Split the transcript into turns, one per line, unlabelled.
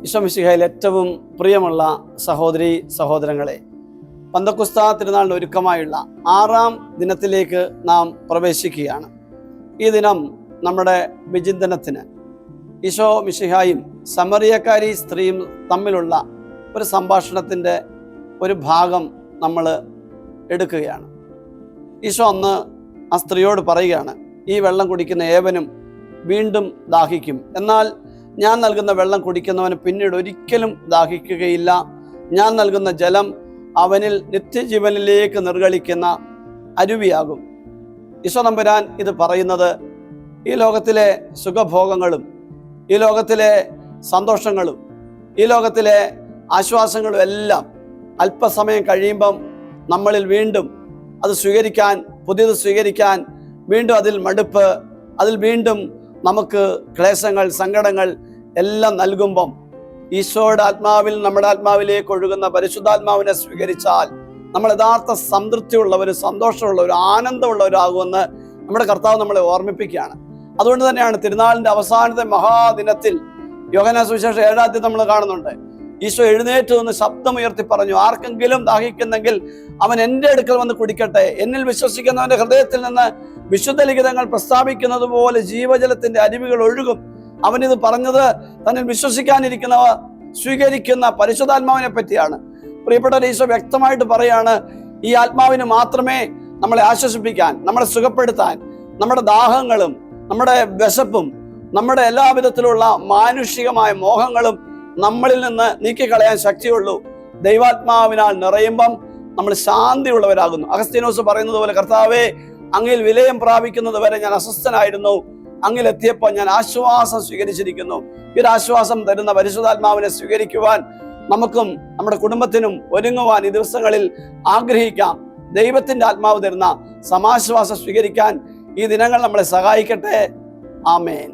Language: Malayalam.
ഈശോ മിശിഹായിൽ ഏറ്റവും പ്രിയമുള്ള സഹോദരി സഹോദരങ്ങളെ, പന്തക്കുസ്ത തിരുനാളിന് ഒരുക്കമായുള്ള 6-ാം ദിനത്തിലേക്ക് നാം പ്രവേശിക്കുകയാണ്. ഈ ദിനം നമ്മുടെ വിചിന്തനത്തിന് ഈശോ മിശിഹായും സമറിയക്കാരി സ്ത്രീയും തമ്മിലുള്ള ഒരു സംഭാഷണത്തിൻ്റെ ഒരു ഭാഗം നമ്മൾ എടുക്കുകയാണ്. ഈശോ അന്ന് ആ സ്ത്രീയോട് പറയുകയാണ്, ഈ വെള്ളം കുടിക്കുന്ന ഏവനും വീണ്ടും ദാഹിക്കും, എന്നാൽ ഞാൻ നൽകുന്ന വെള്ളം കുടിക്കുന്നവന് പിന്നീട് ഒരിക്കലും ദാഹിക്കുകയില്ല. ഞാൻ നൽകുന്ന ജലം അവനിൽ നിത്യജീവനിലേക്ക് നിർഗളിക്കുന്ന അരുവിയാകും. ഈശോ തമ്പുരാൻ ഇത് പറയുന്നത് ഈ ലോകത്തിലെ സുഖഭോഗങ്ങളും ഈ ലോകത്തിലെ സന്തോഷങ്ങളും ഈ ലോകത്തിലെ ആശ്വാസങ്ങളും എല്ലാം അല്പസമയം കഴിയുമ്പം നമ്മളിൽ വീണ്ടും അത് സ്വീകരിക്കാൻ, പുതിയത് സ്വീകരിക്കാൻ വീണ്ടും അതിൽ മടുപ്പ്, അതിൽ വീണ്ടും നമുക്ക് ക്ലേശങ്ങൾ, സങ്കടങ്ങൾ എല്ലാം നൽകുമ്പം ഈശോയുടെ ആത്മാവിൽ നമ്മുടെ ആത്മാവിലേക്ക് ഒഴുകുന്ന പരിശുദ്ധാത്മാവിനെ സ്വീകരിച്ചാൽ നമ്മൾ യഥാർത്ഥ സംതൃപ്തിയുള്ളവരും സന്തോഷമുള്ളവരും ആനന്ദമുള്ളവരാകുമെന്ന് നമ്മുടെ കർത്താവ് നമ്മളെ ഓർമ്മിപ്പിക്കുകയാണ്. അതുകൊണ്ട് തന്നെയാണ് തിരുനാളിൻ്റെ അവസാനത്തെ മഹാദിനത്തിൽ യോഹന്നാൻ സുവിശേഷം 7-ാം അധ്യായം നമ്മൾ കാണുന്നുണ്ട്. ഈശോ എഴുന്നേറ്റ് നിന്ന് ശബ്ദമുയർത്തി പറഞ്ഞു, ആർക്കെങ്കിലും ദാഹിക്കുന്നെങ്കിൽ അവൻ എൻ്റെ അടുക്കൽ വന്ന് കുടിക്കട്ടെ. എന്നിൽ വിശ്വസിക്കുന്നവൻ്റെ ഹൃദയത്തിൽ നിന്ന് വിശുദ്ധ ലിഖിതങ്ങൾ പ്രസ്താവിക്കുന്നത് പോലെ ജീവജലത്തിന്റെ അരുവികൾ ഒഴുകും. അവനിത് പറഞ്ഞത് തന്നിൽ വിശ്വസിക്കാനിരിക്കുന്നവ സ്വീകരിക്കുന്ന പരിശുദ്ധാത്മാവിനെ പറ്റിയാണ്. പ്രിയപ്പെട്ട ഈശോ വ്യക്തമായിട്ട് പറയാണ്, ഈ ആത്മാവിന് മാത്രമേ നമ്മളെ ആശ്വസിപ്പിക്കാൻ, നമ്മളെ സുഖപ്പെടുത്താൻ, നമ്മുടെ ദാഹങ്ങളും നമ്മുടെ വിശപ്പും നമ്മുടെ എല്ലാവിധത്തിലുള്ള മാനുഷികമായ മോഹങ്ങളും നമ്മളിൽ നിന്ന് നീക്കിക്കളയാൻ ശക്തിയുള്ളൂ. ദൈവാത്മാവിനാൽ നിറയുമ്പം നമ്മൾ ശാന്തിയുള്ളവരാകുന്നു. അഗസ്തീനോസ് പറയുന്നത് പോലെ, കർത്താവേ, അങ്ങിൽ വിലയം പ്രാപിക്കുന്നത് വരെ ഞാൻ അസ്വസ്ഥനായിരുന്നു, അങ്ങിലെത്തിയപ്പോൾ ഞാൻ ആശ്വാസം സ്വീകരിച്ചിരിക്കുന്നു. ഈ ഒരു ആശ്വാസം തരുന്ന പരിശുദ്ധാത്മാവിനെ സ്വീകരിക്കുവാൻ നമുക്കും നമ്മുടെ കുടുംബത്തിനും ഒരുങ്ങുവാൻ ഈ ദിവസങ്ങളിൽ ആഗ്രഹിക്കാം. ദൈവത്തിന്റെ ആത്മാവ് തരുന്ന സമാശ്വാസം സ്വീകരിക്കാൻ ഈ ദിനങ്ങൾ നമ്മളെ സഹായിക്കട്ടെ. ആമേൻ.